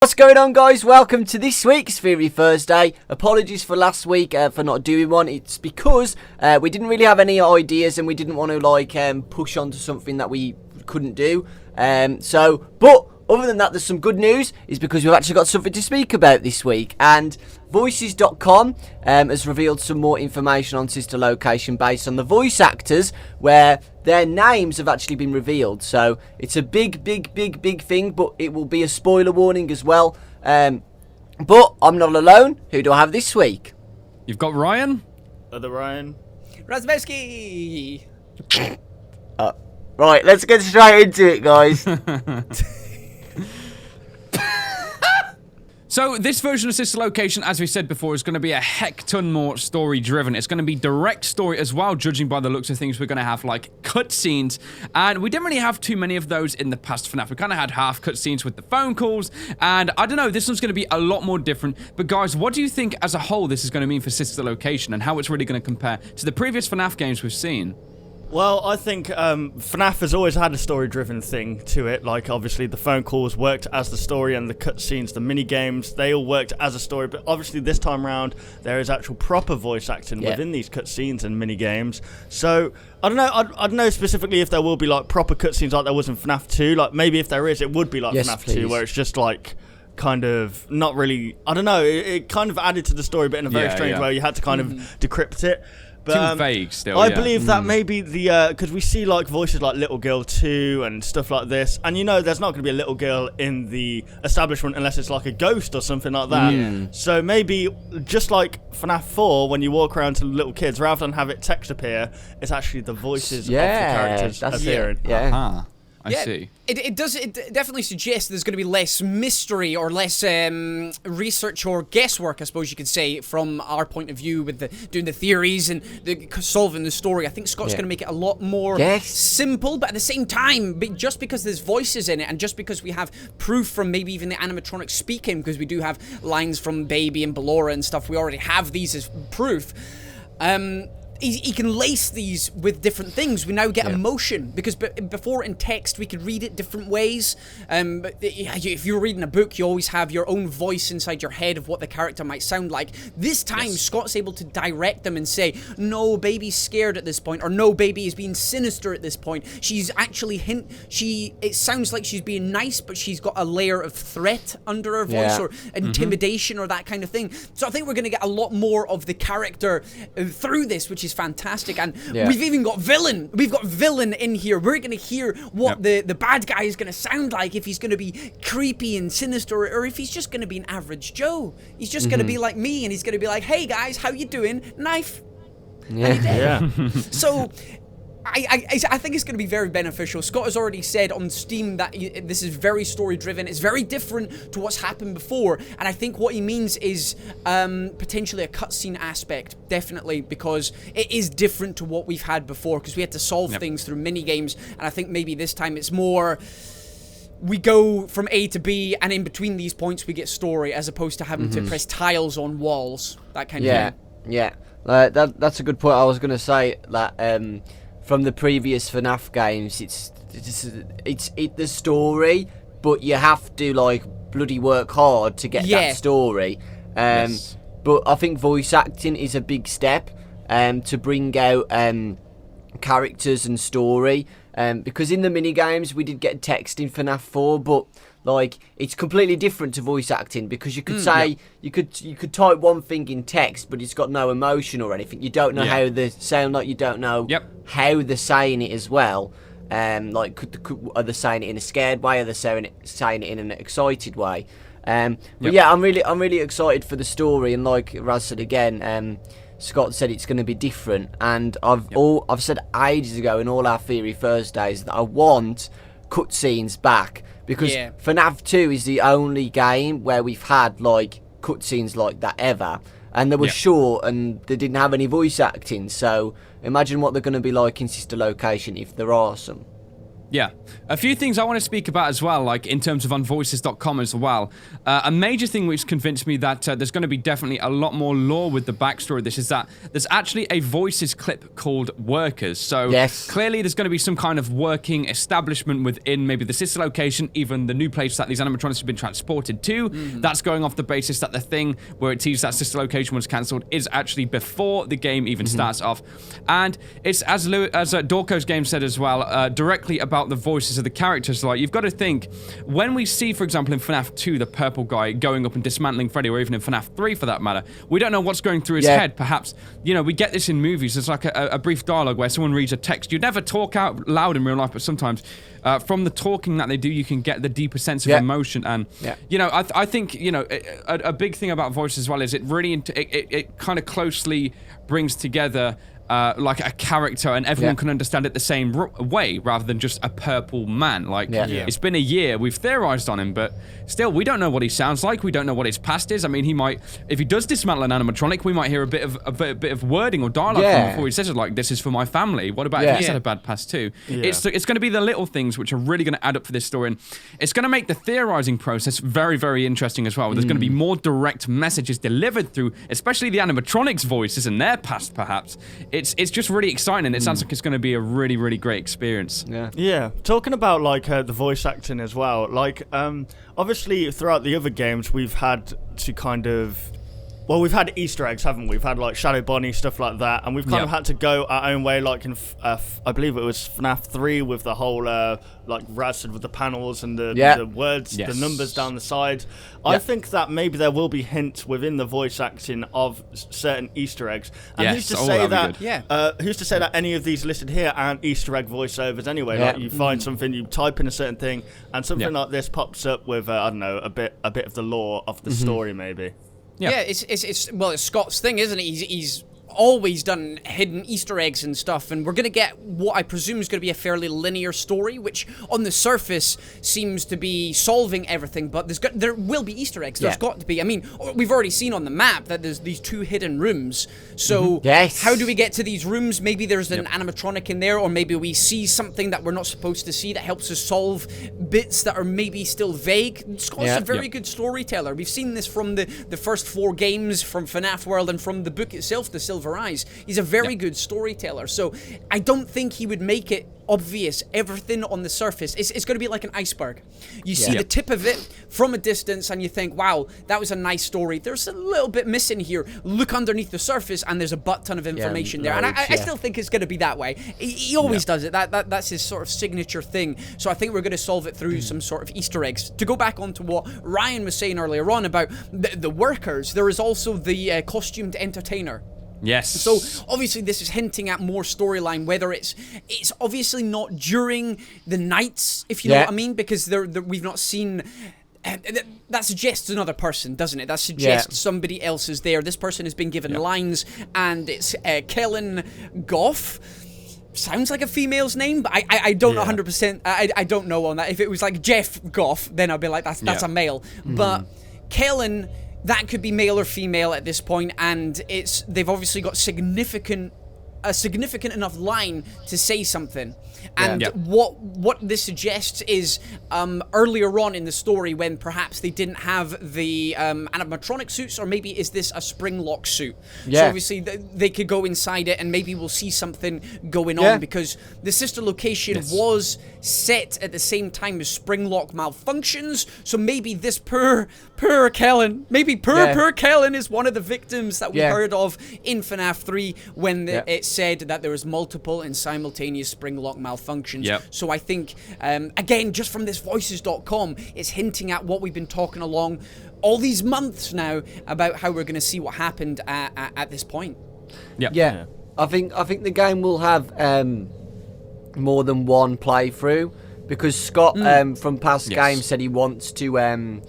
What's going on, guys? Welcome to this week's Theory Thursday. Apologies for last week for not doing one. It's because we didn't really have any ideas and we didn't want to push on to something that we couldn't do. But other than that, there's some good news, is because we've actually got something to speak about this week. And Voices.com has revealed some more information on Sister Location based on the voice actors, where their names have actually been revealed. So it's a big thing, but it will be a spoiler warning as well. But I'm not alone. Who do I have this week? You've got Ryan. Other Ryan. Razmowski! Right, let's get straight into it, guys. So this version of Sister Location, as we said before, is going to be a heck ton more story driven. It's going to be direct story as well, judging by the looks of things. We're going to have like cutscenes, and we didn't really have too many of those in the past FNAF. We kind of had half cutscenes with the phone calls, and I don't know, this one's going to be a lot more different. But guys, what do you think as a whole this is going to mean for Sister Location, and how it's really going to compare to the previous FNAF games we've seen? Well, I think FNAF has always had a story-driven thing to it. Like, obviously, the phone calls worked as the story, and the cutscenes, the mini-games, they all worked as a story. But obviously, this time around, there is actual proper voice acting within these cutscenes and mini-games. So, I don't know. I don't know specifically if there will be, like, proper cutscenes like there was in FNAF 2. Like, maybe if there is, it would be like FNAF 2, where it's just, like, kind of not really... I don't know. It kind of added to the story, but in a very strange way. You had to kind of decrypt it. But, too vague still, I believe that maybe the because we see like voices like Little Girl 2 and stuff like this, and you know there's not going to be a little girl in the establishment unless it's like a ghost or something like that. So maybe just like FNAF 4, when you walk around to little kids, rather than have it text appear, it's actually the voices of the characters appearing. I see. It definitely suggests there's going to be less mystery or less research or guesswork, I suppose you could say, from our point of view with doing the theories and solving the story. I think Scott's going to make it a lot more simple, but at the same time, just because there's voices in it and just because we have proof from maybe even the animatronic speaking, because we do have lines from Baby and Ballora and stuff, we already have these as proof. He can lace these with different things. We now get emotion, because before in text we could read it different ways. But if you're reading a book, you always have your own voice inside your head of what the character might sound like. This time, Scott's able to direct them and say, no, Baby's scared at this point, or no, Baby is being sinister at this point. She's actually it sounds like she's being nice, but she's got a layer of threat under her voice, or intimidation, or that kind of thing. So I think we're going to get a lot more of the character through this, which is fantastic. And we've even got villain. We've got villain in here. We're going to hear what the bad guy is going to sound like, if he's going to be creepy and sinister, or if he's just going to be an average Joe. He's just going to be like me, and he's going to be like, hey guys, how you doing? Knife. So I think it's going to be very beneficial. Scott has already said on Steam that this is very story-driven. It's very different to what's happened before. And I think what he means is potentially a cutscene aspect, definitely, because it is different to what we've had before, because we had to solve things through mini-games. And I think maybe this time it's more... we go from A to B, and in between these points we get story, as opposed to having to press tiles on walls. That kind of thing. Yeah. That's a good point. I was going to say that... from the previous FNAF games, it's the story, but you have to like bloody work hard to get that story. But I think voice acting is a big step to bring out characters and story. Because in the mini games we did get text in FNAF 4, but like it's completely different to voice acting, because you could say you could type one thing in text, but it's got no emotion or anything. You don't know how they sound, like you don't know how they're saying it as well. Like are they saying it in a scared way? Are they saying it in an excited way? But yeah, I'm really excited for the story, and like Raz said again, Scott said it's going to be different, and I've said ages ago in all our Theory Thursdays that I want cutscenes back, because FNAF 2 is the only game where we've had like cutscenes like that ever, and they were short and they didn't have any voice acting. So imagine what they're going to be like in Sister Location if there are some. Yeah. A few things I want to speak about as well, like in terms of onvoices.com as well. A major thing which convinced me that there's going to be definitely a lot more lore with the backstory of this is that there's actually a voices clip called Workers. So clearly there's going to be some kind of working establishment within maybe the sister location, even the new place that these animatronics have been transported to. That's going off the basis that the thing where it teases that sister location was cancelled is actually before the game even starts off. And it's, as Dawko's game said as well, directly about the voices of the characters. Like, you've got to think, when we see, for example, in FNAF 2, the purple guy going up and dismantling Freddy, or even in FNAF 3 for that matter, we don't know what's going through his head. Perhaps, you know, we get this in movies. There's like a brief dialogue where someone reads a text. You'd never talk out loud in real life, but sometimes from the talking that they do, you can get the deeper sense of emotion. And, you know, I think, you know, a big thing about voice as well is it really, it kind of closely brings together like a character, and everyone can understand it the same way, rather than just a purple man. Like, it's been a year, we've theorized on him, but still, we don't know what he sounds like. We don't know what his past is. I mean, he might, if he does dismantle an animatronic, we might hear a bit of wording or dialogue from him before he says it, like, "This is for my family." What about if he's had a bad past too? It's going to be the little things which are really going to add up for this story, and it's going to make the theorizing process very, very interesting as well. There's going to be more direct messages delivered through, especially the animatronics' voices and their past, perhaps. It's just really exciting, and it sounds like it's going to be a really, really great experience. Yeah. Talking about like the voice acting as well, like obviously throughout the other games we've had to kind of, well, we've had Easter eggs, haven't we? We've had like Shadow Bonnie, stuff like that, and we've kind of had to go our own way, like in I believe it was FNAF 3 with the whole like Radstad with the panels and the words, the numbers down the side. I think that maybe there will be hints within the voice acting of certain Easter eggs. And who's to say that? Who's to say that any of these listed here aren't Easter egg voiceovers anyway? Like, you find something, you type in a certain thing, and something like this pops up with I don't know, a bit of the lore of the story, maybe. Yeah, it's Scott's thing, isn't it? He's always done hidden Easter eggs and stuff, and we're going to get what I presume is going to be a fairly linear story, which on the surface seems to be solving everything, but there will be Easter eggs. There's got to be. I mean, we've already seen on the map that there's these 2 hidden rooms, so how do we get to these rooms? Maybe there's an animatronic in there, or maybe we see something that we're not supposed to see that helps us solve bits that are maybe still vague. Scott's a very good storyteller. We've seen this from the first 4 games from FNAF World and from the book itself, The Silver Eyes. He's a very good storyteller, so I don't think he would make it obvious everything on the surface. It's going to be like an iceberg. You see the tip of it from a distance and you think, wow, that was a nice story. There's a little bit missing here. Look underneath the surface and there's a butt ton of information there. And I still think it's going to be that way. He always does it. That's his sort of signature thing. So I think we're going to solve it through some sort of Easter eggs. To go back on to what Ryan was saying earlier on about the workers, there is also the costumed entertainer. Yes. So obviously this is hinting at more storyline, whether it's obviously not during the nights, if you know what I mean, because we've not seen. That suggests another person, doesn't it? That suggests somebody else is there. This person has been given lines, and it's Kellen Goff. Sounds like a female's name, but I don't know 100%. I don't know on that. If it was like Jeff Goff, then I'd be like, that's a male. But Kellen, that could be male or female at this point, and they've obviously got a significant enough line to say something. And what this suggests is earlier on in the story, when perhaps they didn't have the animatronic suits, or maybe is this a spring lock suit? So obviously they could go inside it and maybe we'll see something going on, because the sister location was set at the same time as spring lock malfunctions. So maybe this poor Kellen, poor Kellen is one of the victims that we heard of in FNAF 3 when it said that there was multiple and simultaneous spring lock malfunctions. So I think, again, just from this voices.com, it's hinting at what we've been talking along all these months now about how we're going to see what happened at this point. I think the game will have more than one playthrough, because Scott from past games said he wants to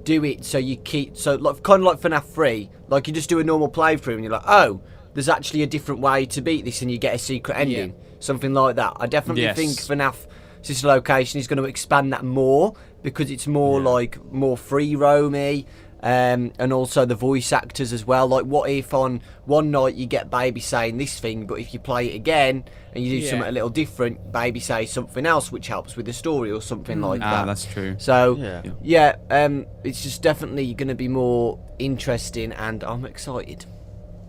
do it so you keep, so like, kind of like FNAF 3, like you just do a normal playthrough and you're like, oh, there's actually a different way to beat this, and you get a secret ending, something like that. I definitely think FNAF Sister Location is going to expand that more, because it's more like more free roamy. And also the voice actors as well. Like, what if on one night you get Baby saying this thing, but if you play it again and you do something a little different, Baby says something else which helps with the story or something like that. That's true. So it's just definitely going to be more interesting, and I'm excited.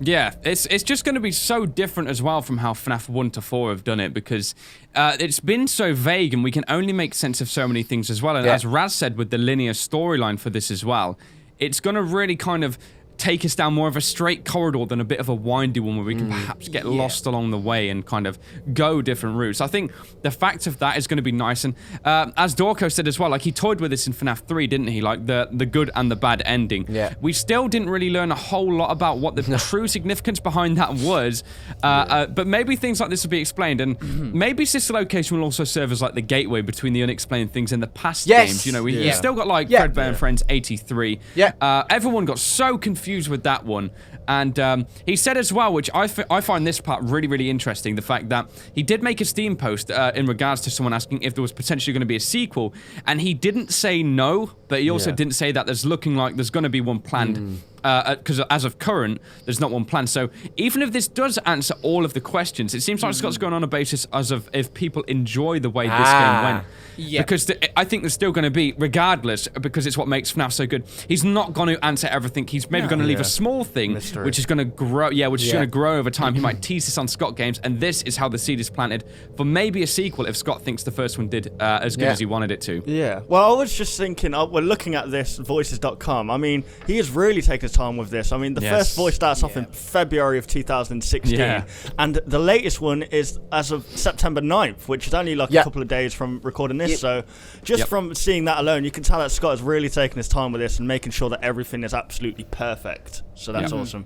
Yeah, it's just going to be so different as well from how FNAF 1 to 4 have done it, because it's been so vague and we can only make sense of so many things as well. And as Raz said with the linear storyline for this as well, it's going to really kind of take us down more of a straight corridor than a bit of a windy one where we can perhaps get lost along the way and kind of go different routes. I think the fact of that is going to be nice. And as Dawko said as well, like, he toyed with this in FNAF 3, didn't he? Like the good and the bad ending. Yeah. We still didn't really learn a whole lot about what the true significance behind that was. But maybe things like this will be explained. And maybe Sister Location will also serve as like the gateway between the unexplained things in the past games. You know, we still got like Fredbear and Friends 83. Yeah. Everyone got so confused with that one, and he said as well, which I find this part really, really interesting, the fact that he did make a Steam post in regards to someone asking if there was potentially going to be a sequel, and he didn't say no, but he also didn't say that there's looking like there's going to be one planned. Because as of current, there's not one planned. So even if this does answer all of the questions, it seems like Scott's going on a basis as of if people enjoy the way this game went. Yeah. Because I think there's still going to be, regardless, because it's what makes FNAF so good, he's not going to answer everything. He's maybe going to leave a small thing, which is going to grow. Yeah, which is going to grow over time. He might tease this on Scott Games, and this is how the seed is planted for maybe a sequel if Scott thinks the first one did as good as he wanted it to. Yeah. Well, I was just thinking, we're looking at this, voices.com. I mean, he has really taken his time with this. I mean, the first voice starts off in February of 2016, and the latest one is as of September 9th, which is only like a couple of days from recording this. So just from seeing that alone, you can tell that Scott has really taken his time with this and making sure that everything is absolutely perfect. So that's awesome.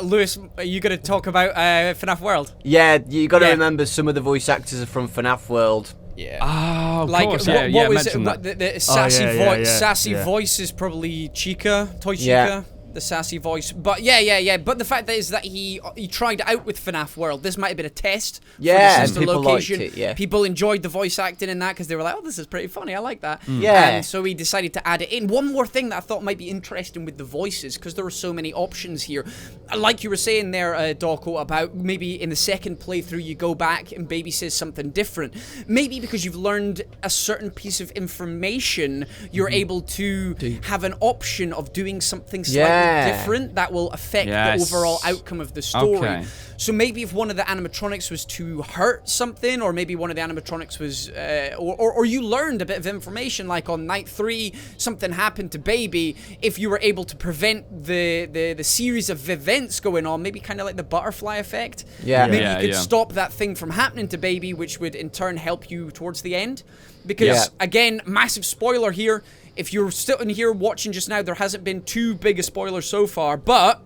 Lewis, are you going to talk about FNAF World? Yeah, you got to remember some of the voice actors are from FNAF World. Yeah. Oh, of like, course. What was it? The sassy voice. Sassy voice is probably Chica, Toy Chica. The sassy voice, but But the fact is that he tried it out with FNAF World. This might have been a test. For the sister people location. liked it. People enjoyed the voice acting in that because they were like, "Oh, this is pretty funny. I like that." And so he decided to add it in. One more thing that I thought might be interesting with the voices, because there are so many options here. Like you were saying there, Dawko, about maybe in the second playthrough you go back and Baby says something different. Maybe because you've learned a certain piece of information, you're able to have an option of doing something slightly different that will affect the overall outcome of the story. So maybe if one of the animatronics was to hurt something, or maybe one of the animatronics was, or you learned a bit of information, like on night 3, something happened to Baby. If you were able to prevent the series of events going on, maybe kind of like the butterfly effect. Maybe you could stop that thing from happening to Baby, which would in turn help you towards the end. Because again, massive spoiler here. If you're still in here watching just now, there hasn't been too big a spoiler so far, but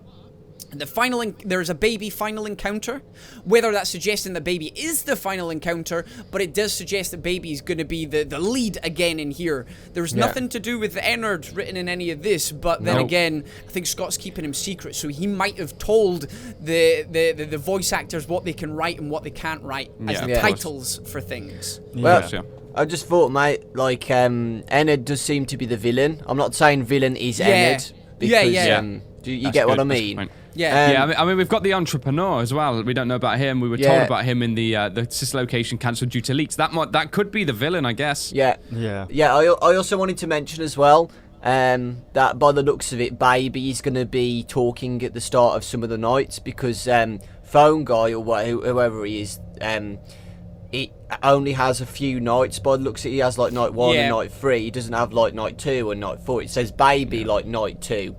there's a Baby final encounter. Whether that's suggesting that Baby is the final encounter, but it does suggest that Baby is going to be the lead again in here. There's nothing to do with the Ennard written in any of this, but then again, I think Scott's keeping him secret, so he might have told the voice actors what they can write and what they can't write as the titles for things. I just thought, mate, like, Ennard does seem to be the villain. I'm not saying villain is Ennard, because, do you get what I mean? I mean, we've got the entrepreneur as well. We don't know about him. We were told about him in the sister location cancelled due to leaks. That could be the villain, I guess. I also wanted to mention as well that by the looks of it, Baby is going to be talking at the start of some of the nights, because Phone Guy or whoever he is, it only has a few nights. By the looks of it, he has like night 1 and night 3. He doesn't have like night 2 and night 4. It says Baby like night 2.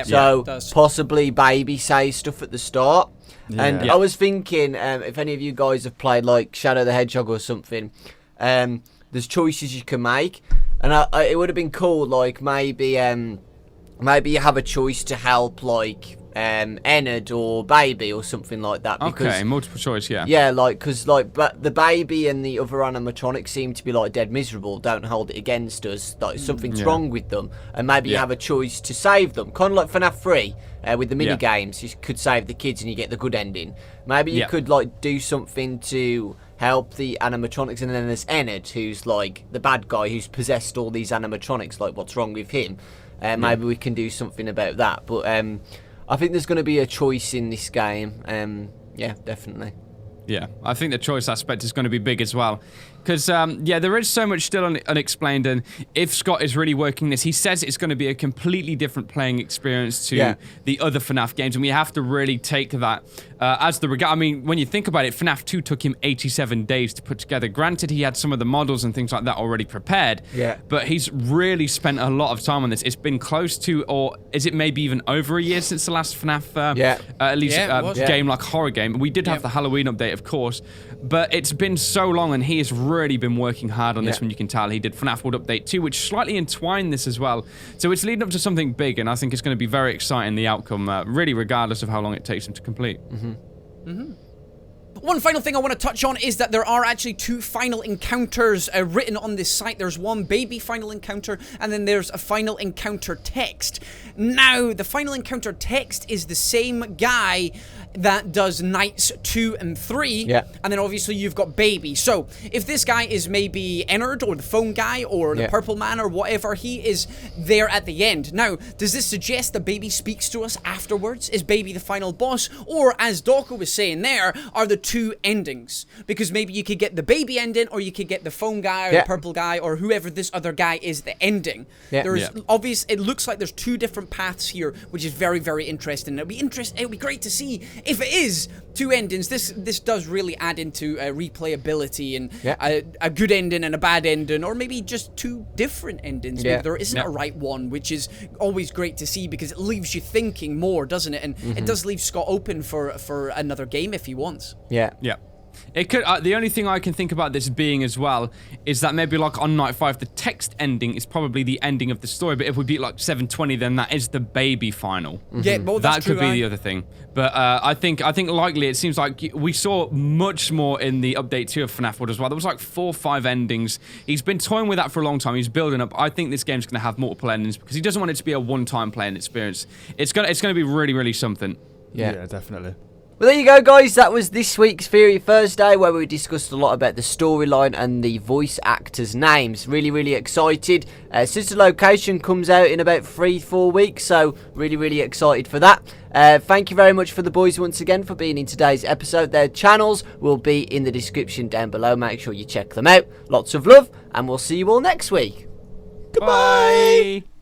So possibly Baby says stuff at the start. And I was thinking, if any of you guys have played like Shadow the Hedgehog or something, there's choices you can make, and it would have been cool, like maybe you have a choice to help like Ennard or Baby or something like that. Because, multiple choice, but the Baby and the other animatronics seem to be like dead miserable, don't hold it against us, like something's wrong with them, and maybe you have a choice to save them, kind of like FNAF 3 with the mini games. You could save the kids and you get the good ending. Maybe you could like do something to help the animatronics, and then there's Ennard, who's like the bad guy who's possessed all these animatronics, like what's wrong with him. maybe we can do something about that. But I think there's going to be a choice in this game. Yeah, definitely. Yeah, I think the choice aspect is going to be big as well. Because, yeah, there is so much still unexplained, and if Scott is really working this, he says it's going to be a completely different playing experience to the other FNAF games, and we have to really take that as the regard. I mean, when you think about it, FNAF 2 took him 87 days to put together. Granted, he had some of the models and things like that already prepared, but he's really spent a lot of time on this. It's been close to, or is it maybe even over a year since the last FNAF, at least game, like horror game. We did have the Halloween update, of course, but it's been so long, and he has really been working hard on this one. You can tell he did FNAF World Update 2, which slightly entwined this as well. So it's leading up to something big, and I think it's going to be very exciting, the outcome, really regardless of how long it takes him to complete. One final thing I want to touch on is that there are actually 2 final encounters written on this site. There's one baby final encounter, and then there's a final encounter text. Now, the final encounter text is the same guy that does nights 2 and 3, and then obviously you've got baby. So if this guy is maybe Ennard or the phone guy or the purple man or whatever, he is there at the end. Now, does this suggest that baby speaks to us afterwards? Is baby the final boss? Or, as Dawko was saying there, are the 2 endings? Because maybe you could get the baby ending, or you could get the phone guy or the purple guy or whoever this other guy is, the ending. There's obvious, it looks like there's 2 different paths here, which is very, very interesting. It'll be great to see if it is 2 endings. This does really add into replayability and a good ending and a bad ending, or maybe just 2 different endings. Maybe there isn't a right one, which is always great to see, because it leaves you thinking more, doesn't it? And it does leave Scott open for another game if he wants. Yeah. It could. The only thing I can think about this being as well is that maybe like on night 5, the text ending is probably the ending of the story. But if we beat like 720, then that is the baby final. Yeah, well, that's that could be the other thing. But I think likely it seems like we saw much more in the update 2 of FNAF World as well. There was like 4 or 5 endings. He's been toying with that for a long time. He's building up. I think this game's going to have multiple endings because he doesn't want it to be a one-time playing experience. It's gonna be really, really something. Yeah, definitely. Well, there you go, guys. That was this week's Theory Thursday, where we discussed a lot about the storyline and the voice actors' names. Really, really excited. Sister Location comes out in about 3-4 weeks, so really, really excited for that. Thank you very much for the boys once again for being in today's episode. Their channels will be in the description down below. Make sure you check them out. Lots of love, and we'll see you all next week. Goodbye. Bye.